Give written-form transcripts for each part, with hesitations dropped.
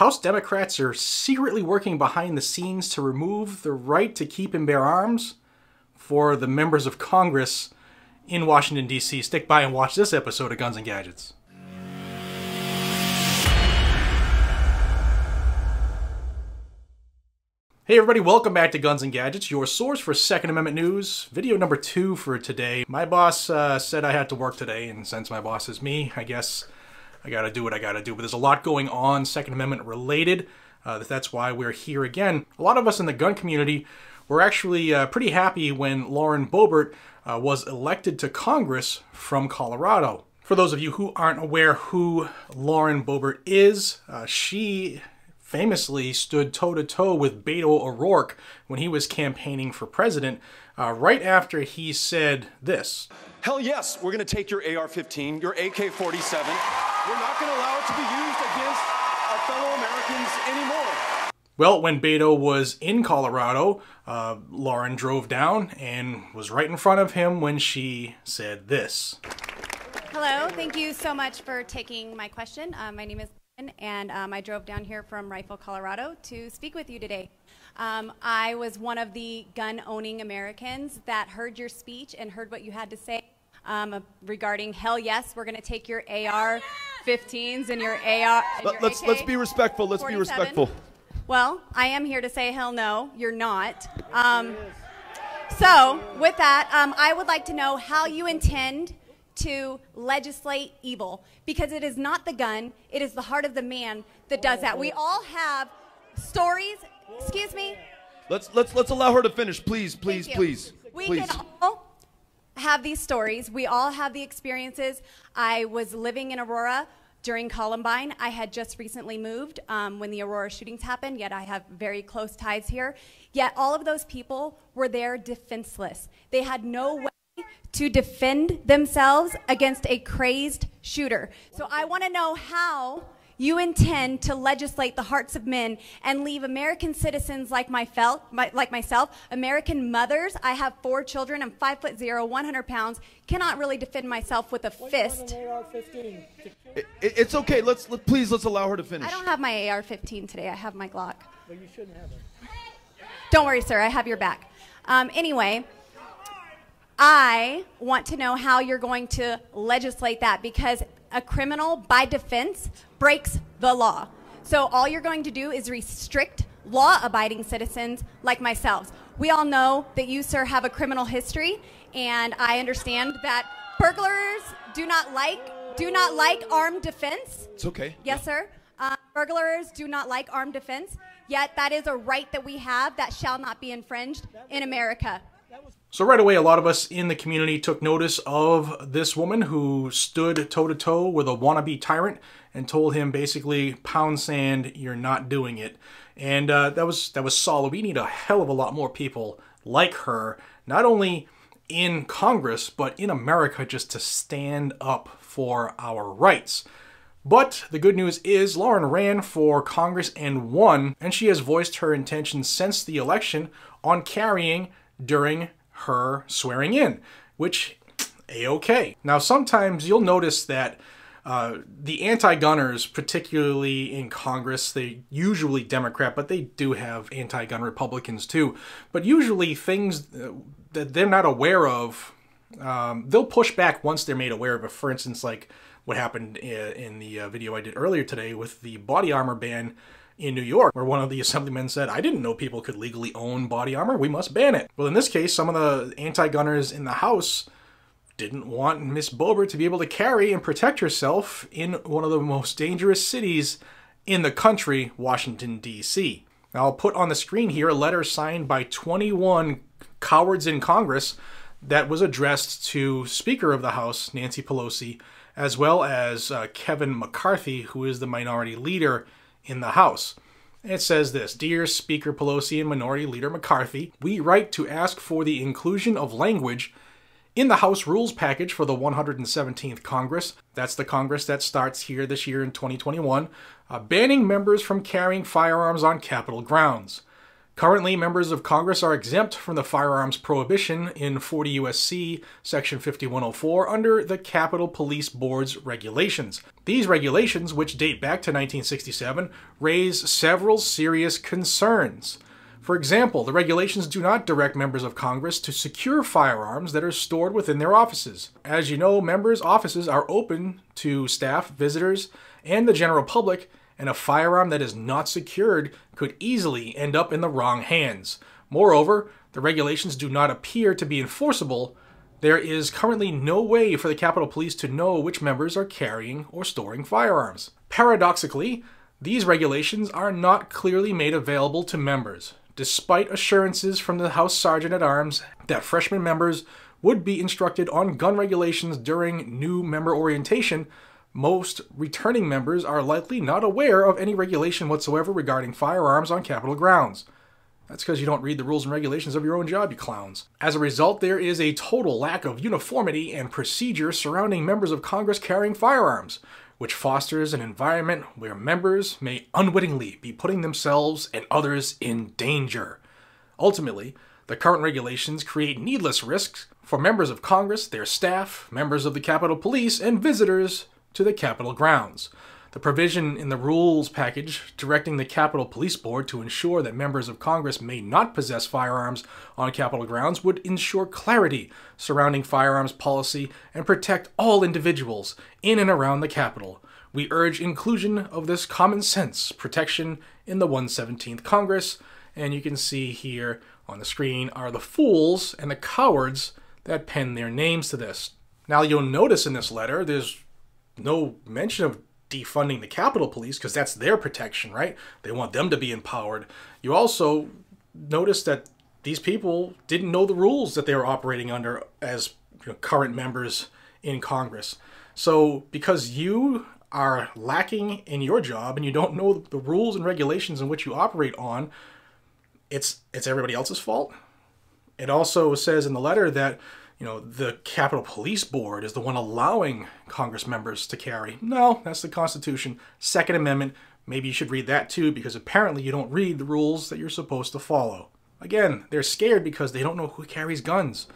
House Democrats are secretly working behind the scenes to remove the right to keep and bear arms for the members of Congress in Washington, D.C. Stick by and watch this episode of Guns and Gadgets. Hey everybody, welcome back to Guns and Gadgets, your source for Second Amendment news. Video number 2 for today. My boss said I had to work today, and since my boss is me, I guess I gotta do what I gotta do. But there's a lot going on Second Amendment related. That's why we're here again. A lot of us in the gun community were actually pretty happy when Lauren Boebert was elected to Congress from Colorado. For those of you who aren't aware who Lauren Boebert is, she famously stood toe-to-toe with Beto O'Rourke when he was campaigning for president, right after he said this. Hell yes, we're going to take your AR-15, your AK-47. We're not going to allow it to be used against our fellow Americans anymore. Well, when Beto was in Colorado, Lauren drove down and was right in front of him when she said this. Hello, thank you so much for taking my question. My name is and I drove down here from Rifle, Colorado to speak with you today. I was one of the gun-owning Americans that heard your speech and heard what you had to say regarding hell yes, we're going to take your AR-15s and your AR. And Let's be respectful. Let's be respectful. Well, I am here to say hell no, you're not. So with that, I would like to know how you intend to legislate evil, because it is not the gun, it is the heart of the man that does that. We all have stories. Excuse me. Let's allow her to finish, please. We can all have these stories. We all have the experiences. I was living in Aurora during Columbine. I had just recently moved when the Aurora shootings happened, yet I have very close ties here. Yet all of those people were there defenseless. They had no way to defend themselves against a crazed shooter. So I want to know how you intend to legislate the hearts of men and leave American citizens like myself, American mothers. I have 4 children. I'm 5'0", 100 pounds. Cannot really defend myself with a fist. It's okay. Please let's allow her to finish. I don't have my AR-15 today. I have my Glock. Well, you shouldn't have it. Don't worry, sir. I have your back. Anyway, I want to know how you're going to legislate that, because a criminal, by defense, breaks the law. So all you're going to do is restrict law-abiding citizens like myself. We all know that you, sir, have a criminal history, and I understand that burglars do not like armed defense. It's okay. Yes, sir. Burglars do not like armed defense, yet that is a right that we have that shall not be infringed in America. So right away, a lot of us in the community took notice of this woman who stood toe-to-toe with a wannabe tyrant and told him basically, pound sand, you're not doing it. And that was solid. We need a hell of a lot more people like her, not only in Congress, but in America, just to stand up for our rights. But the good news is Lauren ran for Congress and won, and she has voiced her intentions since the election on carrying during her swearing in, which a-okay. Now sometimes you'll notice that the anti-gunners, particularly in Congress, they usually Democrat, but they do have anti-gun Republicans too, but usually things that they're not aware of, they'll push back once they're made aware of it. For instance, like what happened in the video I did earlier today with the body armor ban in New York, where one of the assemblymen said, I didn't know people could legally own body armor, we must ban it. Well, in this case, some of the anti-gunners in the House didn't want Miss Boebert to be able to carry and protect herself in one of the most dangerous cities in the country, Washington, D.C. Now, I'll put on the screen here a letter signed by 21 cowards in Congress that was addressed to Speaker of the House, Nancy Pelosi, as well as Kevin McCarthy, who is the minority leader in the House. It says this: Dear Speaker Pelosi and Minority Leader McCarthy, we write to ask for the inclusion of language in the House Rules Package for the 117th Congress, that's the Congress that starts here this year in 2021, banning members from carrying firearms on Capitol grounds. Currently, members of Congress are exempt from the firearms prohibition in 40 U.S.C. Section 5104 under the Capitol Police Board's regulations. These regulations, which date back to 1967, raise several serious concerns. For example, the regulations do not direct members of Congress to secure firearms that are stored within their offices. As you know, members' offices are open to staff, visitors, and the general public, and a firearm that is not secured could easily end up in the wrong hands. Moreover, the regulations do not appear to be enforceable. There is currently no way for the Capitol Police to know which members are carrying or storing firearms. Paradoxically, these regulations are not clearly made available to members, despite assurances from the House Sergeant-at-Arms that freshman members would be instructed on gun regulations during new member orientation. Most returning members are likely not aware of any regulation whatsoever regarding firearms on Capitol grounds. That's because you don't read the rules and regulations of your own job, you clowns. As a result, there is a total lack of uniformity and procedure surrounding members of Congress carrying firearms, which fosters an environment where members may unwittingly be putting themselves and others in danger. Ultimately, the current regulations create needless risks for members of Congress, their staff, members of the Capitol Police, and visitors to the Capitol grounds. The provision in the rules package directing the Capitol Police Board to ensure that members of Congress may not possess firearms on Capitol grounds would ensure clarity surrounding firearms policy and protect all individuals in and around the Capitol. We urge inclusion of this common sense protection in the 117th Congress, and you can see here on the screen are the fools and the cowards that pen their names to this. Now you'll notice in this letter there's no mention of defunding the Capitol Police, because that's their protection, right? They want them to be empowered. You also notice that these people didn't know the rules that they were operating under as current members in Congress. So because you are lacking in your job and you don't know the rules and regulations in which you operate on, it's everybody else's fault. It also says in the letter that the Capitol Police Board is the one allowing Congress members to carry. No, that's the Constitution. Second Amendment, maybe you should read that too, because apparently you don't read the rules that you're supposed to follow. Again, they're scared because they don't know who carries guns.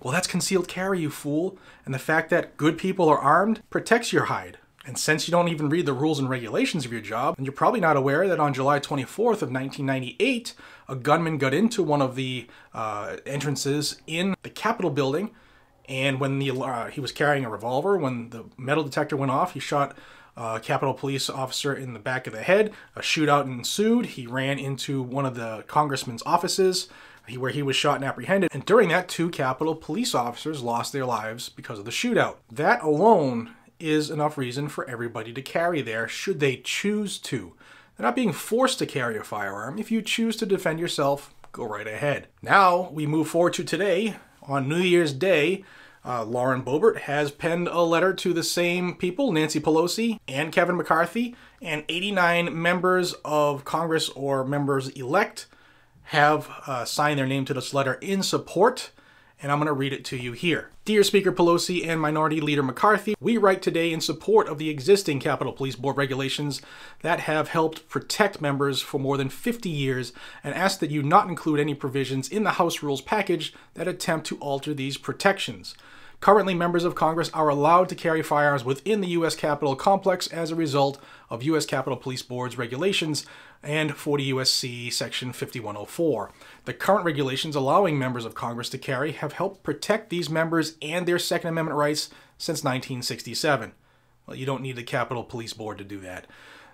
Well, that's concealed carry, you fool. And the fact that good people are armed protects your hide. And since you don't even read the rules and regulations of your job, and you're probably not aware that on July 24th of 1998, a gunman got into one of the entrances in the Capitol building, and when he was carrying a revolver, when the metal detector went off, he shot a Capitol Police officer in the back of the head. A shootout ensued. He ran into one of the congressman's offices, where he was shot and apprehended. And during that, 2 Capitol Police officers lost their lives because of the shootout. That alone is enough reason for everybody to carry there, should they choose to. They're not being forced to carry a firearm. If you choose to defend yourself, go right ahead. Now, we move forward to today. On New Year's Day, Lauren Boebert has penned a letter to the same people, Nancy Pelosi and Kevin McCarthy, and 89 members of Congress or members-elect have signed their name to this letter in support, and I'm going to read it to you here. Dear Speaker Pelosi and Minority Leader McCarthy, we write today in support of the existing Capitol Police Board regulations that have helped protect members for more than 50 years and ask that you not include any provisions in the House rules package that attempt to alter these protections. Currently, members of Congress are allowed to carry firearms within the U.S. Capitol complex as a result of U.S. Capitol Police Board's regulations and 40 U.S.C. Section 5104. The current regulations allowing members of Congress to carry have helped protect these members and their Second Amendment rights since 1967. Well, you don't need the Capitol Police Board to do that.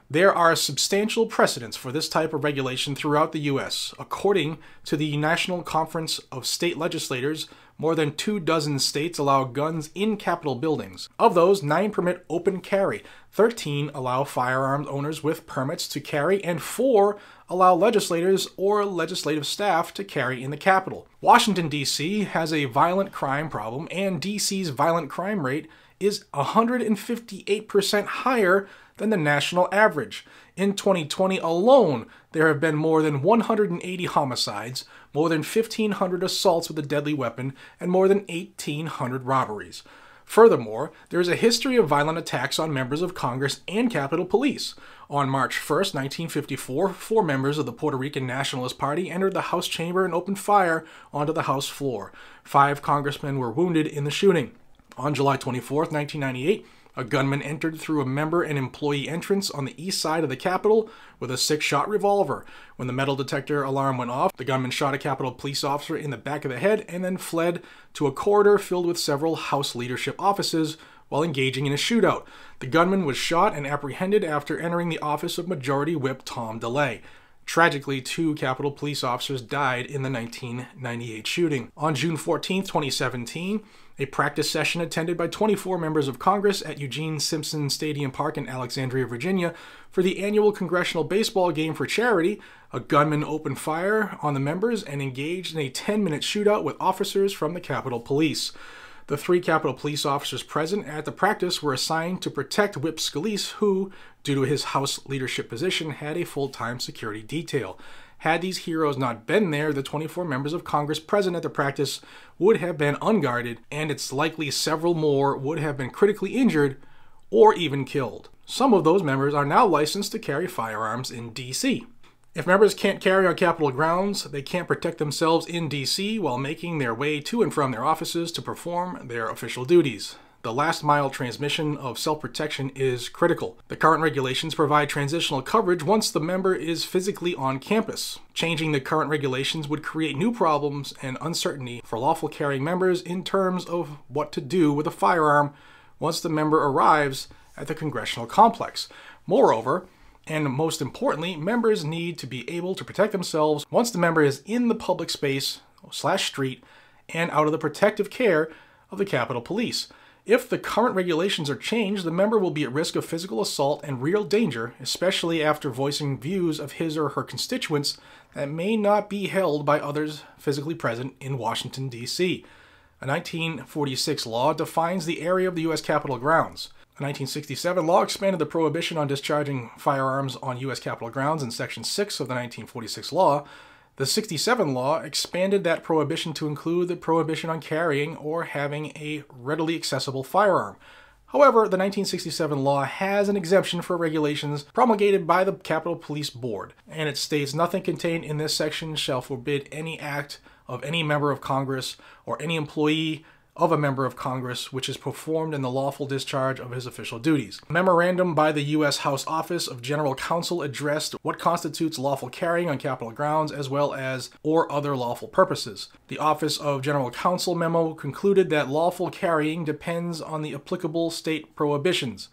There are substantial precedents for this type of regulation throughout the U.S. According to the National Conference of State Legislators, more than 24 states allow guns in Capitol buildings. Of those, 9 permit open carry, 13 allow firearms owners with permits to carry, and 4 allow legislators or legislative staff to carry in the Capitol. Washington, D.C. has a violent crime problem, and D.C.'s violent crime rate is 158% higher than the national average. In 2020 alone, there have been more than 180 homicides, more than 1,500 assaults with a deadly weapon, and more than 1,800 robberies. Furthermore, there is a history of violent attacks on members of Congress and Capitol Police. On March 1st, 1954, 4 members of the Puerto Rican Nationalist Party entered the House chamber and opened fire onto the House floor. 5 congressmen were wounded in the shooting. On July 24th, 1998, a gunman entered through a member and employee entrance on the east side of the Capitol with a 6-shot revolver. When the metal detector alarm went off, the gunman shot a Capitol police officer in the back of the head and then fled to a corridor filled with several House leadership offices while engaging in a shootout. The gunman was shot and apprehended after entering the office of Majority Whip Tom DeLay. Tragically, 2 Capitol police officers died in the 1998 shooting. On June 14, 2017, a practice session attended by 24 members of Congress at Eugene Simpson Stadium Park in Alexandria, Virginia, for the annual congressional baseball game for charity, a gunman opened fire on the members and engaged in a 10-minute shootout with officers from the Capitol Police. The 3 Capitol Police officers present at the practice were assigned to protect Whip Scalise, who, due to his House leadership position, had a full-time security detail. Had these heroes not been there, the 24 members of Congress present at the practice would have been unguarded, and it's likely several more would have been critically injured or even killed. Some of those members are now licensed to carry firearms in D.C. If members can't carry on Capitol grounds, they can't protect themselves in D.C. while making their way to and from their offices to perform their official duties. The last mile transmission of self-protection is critical. The current regulations provide transitional coverage once the member is physically on campus. Changing the current regulations would create new problems and uncertainty for lawful carrying members in terms of what to do with a firearm once the member arrives at the congressional complex. Moreover, and most importantly, members need to be able to protect themselves once the member is in the public space/street and out of the protective care of the Capitol Police. If the current regulations are changed, the member will be at risk of physical assault and real danger, especially after voicing views of his or her constituents that may not be held by others physically present in Washington, D.C. A 1946 law defines the area of the U.S. Capitol grounds. A 1967 law expanded the prohibition on discharging firearms on U.S. Capitol grounds in Section 6 of the 1946 law. The 1967 law expanded that prohibition to include the prohibition on carrying or having a readily accessible firearm. However, the 1967 law has an exemption for regulations promulgated by the Capitol Police Board, and it states nothing contained in this section shall forbid any act of any member of Congress or any employee of a member of Congress which is performed in the lawful discharge of his official duties. A memorandum by the U.S. House Office of General Counsel addressed what constitutes lawful carrying on Capitol grounds as well as or other lawful purposes. The Office of General Counsel memo concluded that lawful carrying depends on the applicable state prohibitions.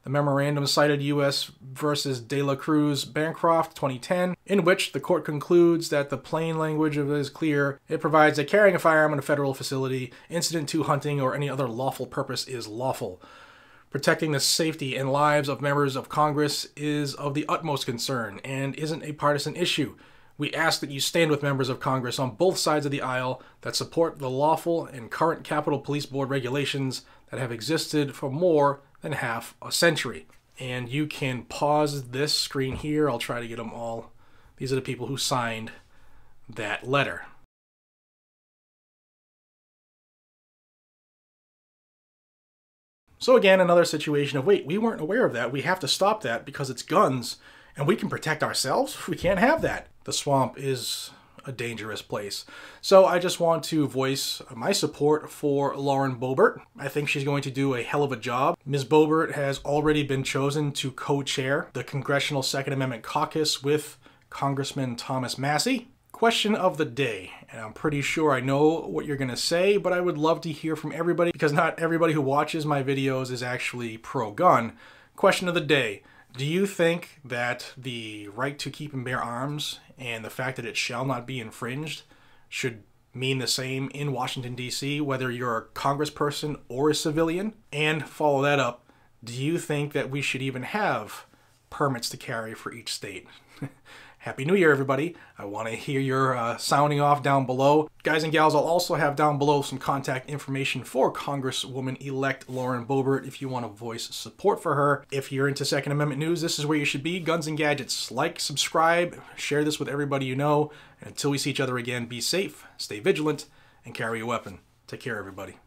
The memorandum cited U.S. v. De La Cruz Bancroft 2010, in which the court concludes that the plain language of it is clear. It provides that carrying a firearm in a federal facility, incident to hunting, or any other lawful purpose is lawful. Protecting the safety and lives of members of Congress is of the utmost concern and isn't a partisan issue. We ask that you stand with members of Congress on both sides of the aisle that support the lawful and current Capitol Police Board regulations that have existed for more than half a century. And you can pause this screen here. I'll try to get them all. These are the people who signed that letter. So again, another situation of, wait, we weren't aware of that. We have to stop that because it's guns and we can protect ourselves. We can't have that. The swamp is a dangerous place. So I just want to voice my support for Lauren Boebert. I think she's going to do a hell of a job. Ms. Boebert has already been chosen to co-chair the Congressional Second Amendment Caucus with Congressman Thomas Massie. Question of the day, and I'm pretty sure I know what you're gonna say, but I would love to hear from everybody because not everybody who watches my videos is actually pro-gun. Question of the day. Do you think that the right to keep and bear arms and the fact that it shall not be infringed should mean the same in Washington, D.C., whether you're a congressperson or a civilian? And follow that up, do you think that we should even have permits to carry for each state? Happy New Year, everybody. I want to hear your sounding off down below. Guys and gals, I'll also have down below some contact information for Congresswoman-Elect Lauren Boebert if you want to voice support for her. If you're into Second Amendment news, this is where you should be. Guns and gadgets. Like, subscribe, share this with everybody you know. And until we see each other again, be safe, stay vigilant, and carry a weapon. Take care, everybody.